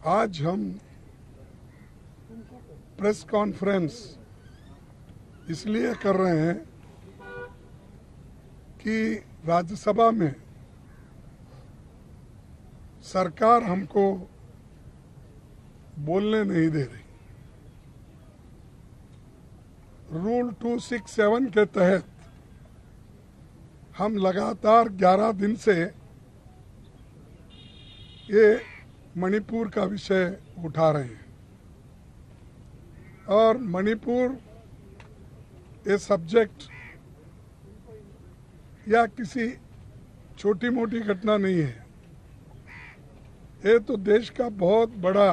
आज हम press conference इसलिए कर रहे हैं कि राज्यसभा में सरकार हमको बोलने नहीं दे रही। रूल 267 के तहत हम लगातार 11 दिन से ये मणिपुर का विषय उठा रहे हैं और मणिपुर ये सब्जेक्ट या किसी छोटी मोटी घटना नहीं है। ये तो देश का बहुत बड़ा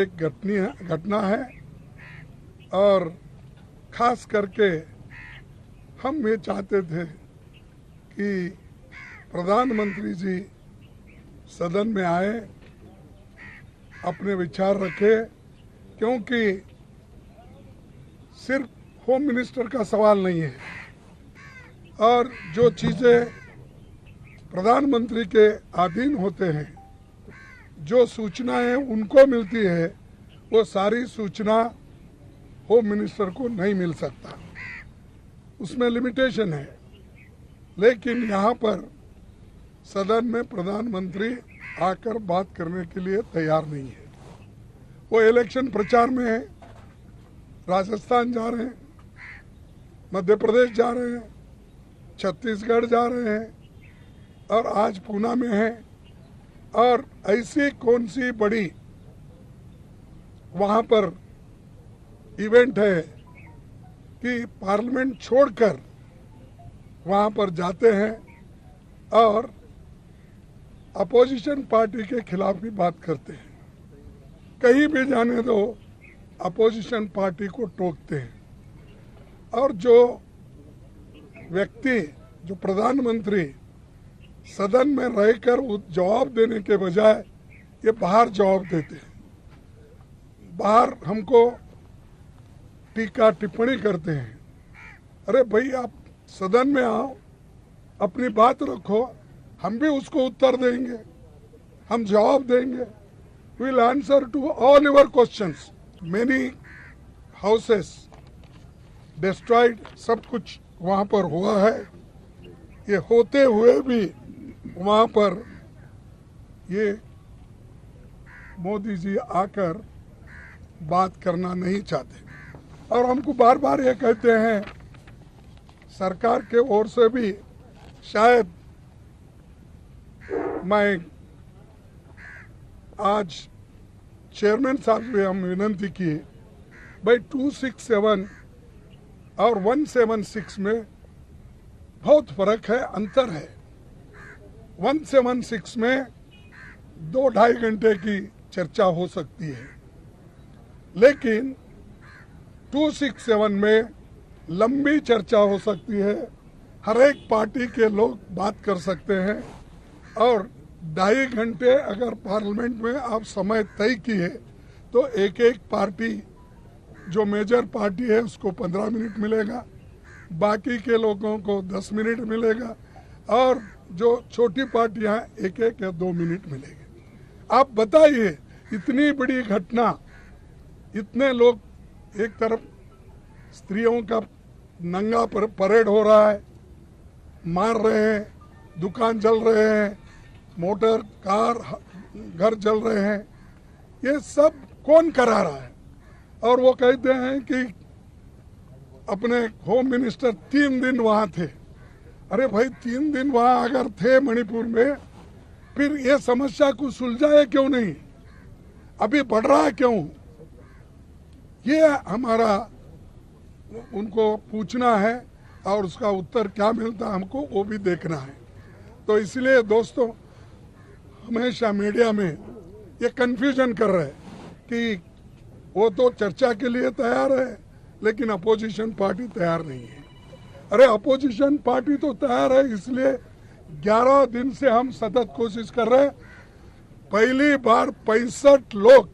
एक घटना है और खास करके हम ये चाहते थे कि प्रधानमंत्री जी सदन में आए, अपने विचार रखे, क्योंकि सिर्फ होम मिनिस्टर का सवाल नहीं है और जो चीज़ें प्रधानमंत्री के अधीन होते हैं, जो सूचनाएं उनको मिलती है, वो सारी सूचना होम मिनिस्टर को नहीं मिल सकता, उसमें लिमिटेशन है। लेकिन यहाँ पर सदन में प्रधानमंत्री आकर बात करने के लिए तैयार नहीं है। वो इलेक्शन प्रचार में है, राजस्थान जा रहे हैं, मध्य प्रदेश जा रहे हैं, छत्तीसगढ़ जा रहे हैं और आज पूना में है। और ऐसी कौन सी बड़ी वहाँ पर इवेंट है कि पार्लियामेंट छोड़कर वहाँ पर जाते हैं और अपोजिशन पार्टी के खिलाफ भी बात करते हैं। कहीं भी जाने दो, अपोजिशन पार्टी को टोकते हैं। और जो व्यक्ति, जो प्रधानमंत्री सदन में रहकर जवाब देने के बजाय ये बाहर जवाब देते हैं, बाहर हमको टीका टिप्पणी करते हैं। अरे भाई, आप सदन में आओ, अपनी बात रखो, हम भी उसको उत्तर देंगे, हम जवाब देंगे। Will answer to all your questions. Many houses destroyed, सब कुछ वहाँ पर हुआ है। ये होते हुए भी वहाँ पर ये मोदी जी आकर बात करना नहीं चाहते और हमको बार बार ये कहते हैं, सरकार के ओर से भी शायद मैं आज चेयरमैन साहब से हम विनती किए, भाई 267 और 176 में बहुत फर्क है, अंतर है। 176 में 2-2.5 घंटे की चर्चा हो सकती है, लेकिन 267 में लंबी चर्चा हो सकती है। हर एक पार्टी के लोग बात कर सकते हैं और 2.5 घंटे अगर पार्लियामेंट में आप समय तय किए तो एक एक पार्टी, जो मेजर पार्टी है उसको 15 मिनट मिलेगा, बाकी के लोगों को 10 मिनट मिलेगा और जो छोटी पार्टियां 1-1 या 2 मिनट मिलेंगे। आप बताइए, इतनी बड़ी घटना, इतने लोग, एक तरफ स्त्रियों का नंगा परेड हो रहा है, मार रहे हैं, दुकान जल रहे हैं, मोटर कार घर जल रहे हैं, ये सब कौन करा रहा है? और वो कहते हैं कि अपने होम मिनिस्टर 3 दिन वहाँ थे। अरे भाई, 3 दिन वहाँ अगर थे मणिपुर में, फिर ये समस्या को सुलझाए क्यों नहीं? अभी बढ़ रहा क्यों? ये हमारा उनको पूछना है और उसका उत्तर क्या मिलता है हमको वो भी देखना है। तो इसलिए दोस्तों, हमेशा मीडिया में ये कंफ्यूजन कर रहे हैं कि वो तो चर्चा के लिए तैयार है लेकिन अपोजिशन पार्टी तैयार नहीं है। अरे अपोजिशन पार्टी तो तैयार है, इसलिए 11 दिन से हम सतत कोशिश कर रहे हैं। पहली बार 65 लोग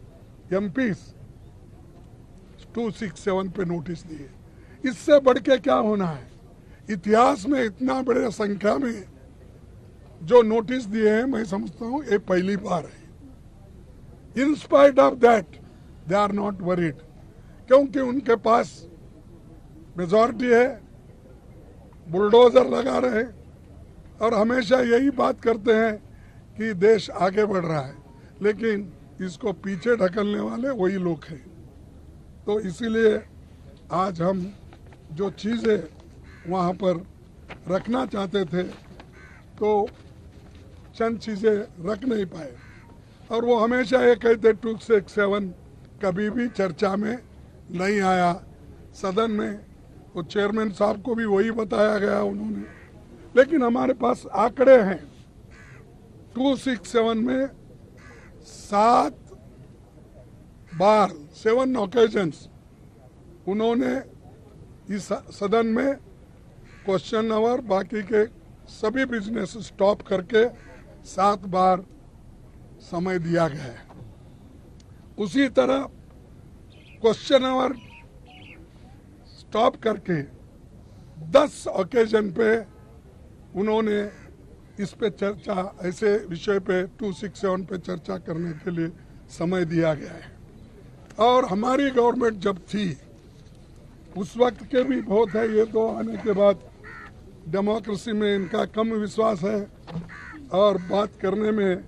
एमपीज 267 पे नोटिस दिए। इससे बढ़ के क्या होना है? इतिहास में इतना बड़े संख्या में जो नोटिस दिए हैं, मैं समझता हूँ ये पहली बार है। In spite of that they are not worried, क्योंकि उनके पास मेजॉरिटी है, बुलडोजर लगा रहे और हमेशा यही बात करते हैं कि देश आगे बढ़ रहा है, लेकिन इसको पीछे ढकलने वाले वही लोग हैं। तो इसीलिए आज हम जो चीज़ें वहाँ पर रखना चाहते थे तो चंद चीज़ें रख नहीं पाए, और वो हमेशा ये कहते 267 कभी भी चर्चा में नहीं आया सदन में। वो चेयरमैन साहब को भी वही बताया गया उन्होंने, लेकिन हमारे पास आंकड़े हैं। 267 में 7 बार 7 ओकेजन्स उन्होंने इस सदन में क्वेश्चन आवर बाकी के सभी बिजनेस स्टॉप करके 7 बार समय दिया गया है। उसी तरह क्वेश्चन आवर स्टॉप करके 10 ओकेजन पे उन्होंने इस पे चर्चा, ऐसे विषय पे 267 पे चर्चा करने के लिए समय दिया गया है। और हमारी गवर्नमेंट जब थी उस वक्त के भी बहुत है, ये तो आने के बाद डेमोक्रेसी में इनका कम विश्वास है और बात करने में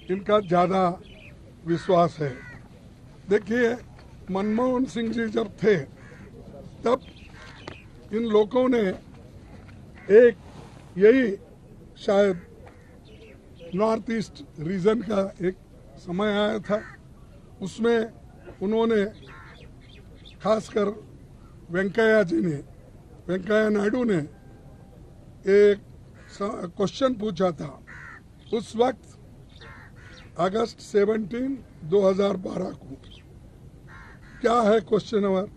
इनका ज़्यादा विश्वास है। देखिए, मनमोहन सिंह जी जब थे तब इन लोगों ने एक यही शायद नॉर्थ ईस्ट रीजन का एक समय आया था, उसमें उन्होंने खासकर वेंकैया नायडू ने एक क्वेश्चन पूछा था। उस वक्त अगस्त 17, 2012 को क्या है question hour?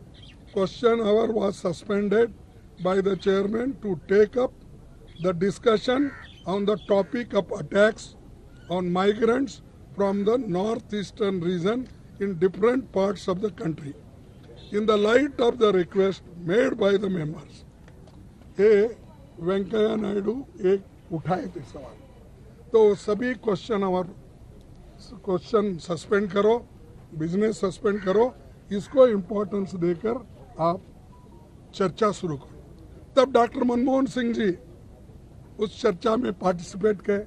Question hour was suspended by the chairman to take up the discussion on the topic of attacks on migrants from the northeastern region in different parts of the country in the light of the request made by the members। ये वेंकैया नायडू एक उठाए थे सवाल, तो सभी question suspend करो, business suspend करो, इसको इम्पोर्टेंस देकर आप चर्चा शुरू करो। तब डॉक्टर मनमोहन सिंह जी उस चर्चा में पार्टिसिपेट किए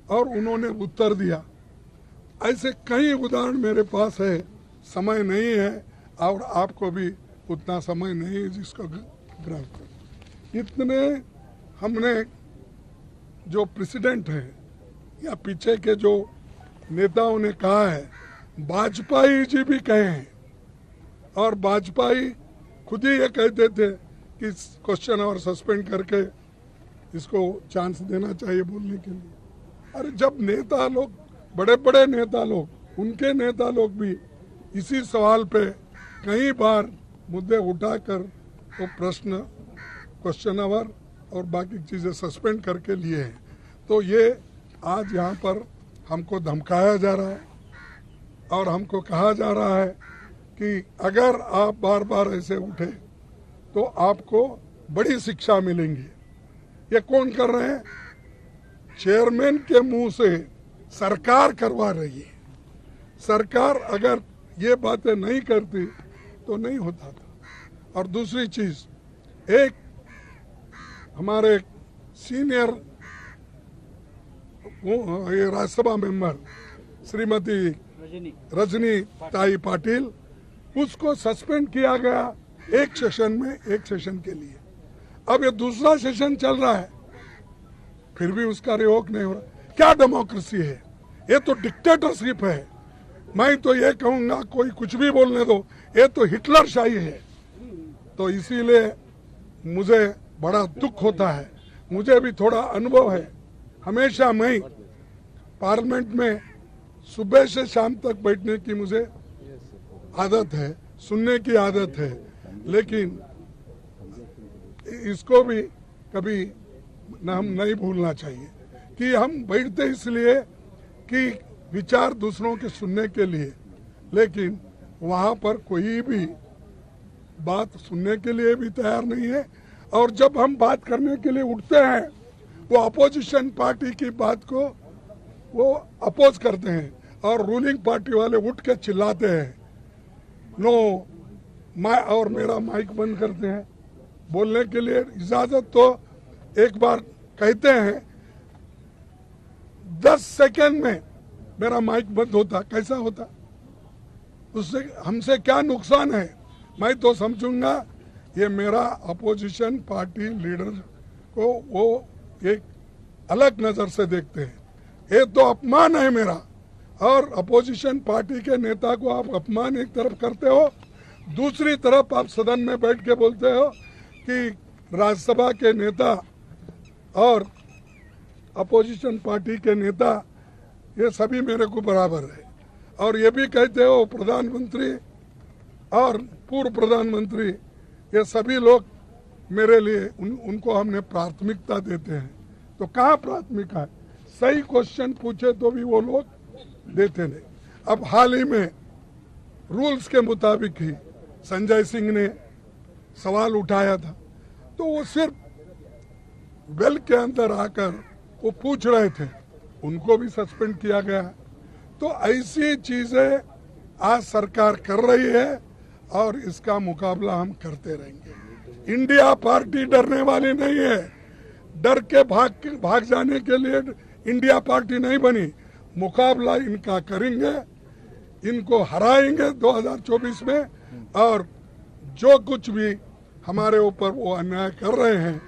और उन्होंने उत्तर दिया। ऐसे कई उदाहरण मेरे पास है, समय नहीं है और आपको भी उतना समय नहीं है जिसको ग्रहण कर। इतने हमने जो प्रेसिडेंट है या पीछे के जो नेताओं ने कहा है, वाजपेयी जी भी कहे हैं, और वाजपेयी खुद ही ये कहते थे कि क्वेश्चन और सस्पेंड करके इसको चांस देना चाहिए बोलने के लिए। अरे जब नेता लोग, बड़े बड़े नेता लोग, उनके नेता लोग भी इसी सवाल पे कई बार मुद्दे उठाकर वो प्रश्न, क्वेश्चन आवर और बाकी चीज़ें सस्पेंड करके लिए हैं, तो ये आज यहाँ पर हमको धमकाया जा रहा है और हमको कहा जा रहा है कि अगर आप बार बार ऐसे उठे तो आपको बड़ी शिक्षा मिलेंगी। ये कौन कर रहे हैं? चेयरमैन के मुंह से सरकार करवा रही है। सरकार अगर ये बातें नहीं करती तो नहीं होता था। और दूसरी चीज, एक हमारे सीनियर ये राज्यसभा मेंबर श्रीमती रजनी ताई पाटिल, उसको सस्पेंड किया गया एक सेशन के लिए। अब ये दूसरा सेशन चल रहा है, फिर भी उसका रिवोक नहीं हो रहा। क्या डेमोक्रेसी है? ये तो डिक्टेटरशिप है। मैं तो ये कहूंगा, कोई कुछ भी बोलने दो, ये तो हिटलरशाही है। तो इसीलिए मुझे बड़ा दुख होता है। मुझे भी थोड़ा अनुभव है, हमेशा मैं पार्लियामेंट में सुबह से शाम तक बैठने की मुझे आदत है, सुनने की आदत है, लेकिन इसको भी कभी हम नहीं भूलना चाहिए कि हम बैठते इसलिए कि विचार दूसरों के सुनने के लिए, लेकिन वहाँ पर कोई भी बात सुनने के लिए भी तैयार नहीं है। और जब हम बात करने के लिए उठते हैं, वो अपोजिशन पार्टी की बात को वो अपोज करते हैं। और रूलिंग पार्टी वाले उठ के चिल्लाते हैं, नो और मेरा माइक बंद करते हैं। बोलने के लिए इजाजत तो एक बार कहते हैं, 10 सेकंड में मेरा माइक बंद होता, कैसा होता? उससे हमसे क्या नुकसान है? मैं तो समझूंगा ये मेरा अपोजिशन पार्टी लीडर को वो एक अलग नजर से देखते हैं। ये तो अपमान है मेरा, और अपोजिशन पार्टी के नेता को आप अपमान एक तरफ करते हो, दूसरी तरफ आप सदन में बैठ के बोलते हो कि राज्यसभा के नेता और अपोजिशन पार्टी के नेता ये सभी मेरे को बराबर है। और ये भी कहते हो प्रधानमंत्री और पूर्व प्रधानमंत्री ये सभी लोग मेरे लिए उनको हमने प्राथमिकता देते हैं। तो कहाँ प्राथमिकता है? सही क्वेश्चन पूछे तो भी वो लोग देते नहीं। अब हाल ही में रूल्स के मुताबिक ही संजय सिंह ने सवाल उठाया था, तो वो सिर्फ वेल के अंदर आकर वो पूछ रहे थे, उनको भी सस्पेंड किया गया है। तो ऐसी चीजें आज सरकार कर रही है और इसका मुकाबला हम करते रहेंगे। इंडिया पार्टी डरने वाली नहीं है, डर के भाग जाने के लिए इंडिया पार्टी नहीं बनी। मुकाबला इनका करेंगे, इनको हराएंगे 2024 में, और जो कुछ भी हमारे ऊपर वो अन्याय कर रहे हैं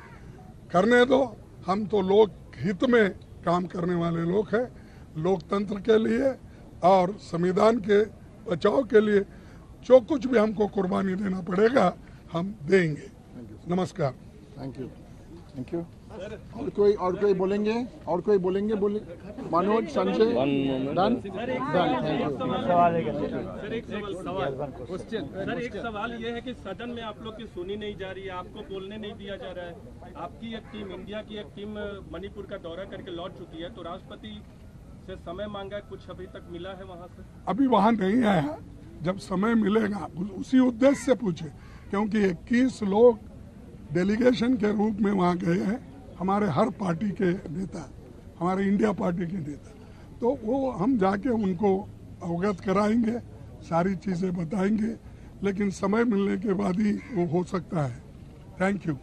करने दो। हम तो लोक हित में काम करने वाले लोग हैं, लोकतंत्र के लिए और संविधान के बचाव के लिए जो कुछ भी हमको कुर्बानी देना पड़ेगा हम देंगे। नमस्कार। Thank you, thank you. और कोई बोलेंगे? और कोई बोलेंगे? Manoj, Sanjay, done, thank you. Sir एक सवाल ये है कि सदन में आप लोग की सुनी नहीं जा रही है, आपको बोलने नहीं दिया जा रहा है। आपकी एक टीम, इंडिया की एक टीम मणिपुर का दौरा करके लौट चुकी है, तो राष्ट्रपति से समय मांगा, कुछ अभी तक मिला है वहाँ से? अभी वहाँ नहीं आया, जब समय मिलेगा उसी उद्देश्य से पूछे, क्योंकि 21 लोग डेलीगेशन के रूप में वहाँ गए हैं, हमारे हर पार्टी के नेता, हमारे इंडिया पार्टी के नेता। तो वो हम जाके उनको अवगत कराएंगे, सारी चीजें बताएंगे, लेकिन समय मिलने के बाद ही वो हो सकता है। Thank you.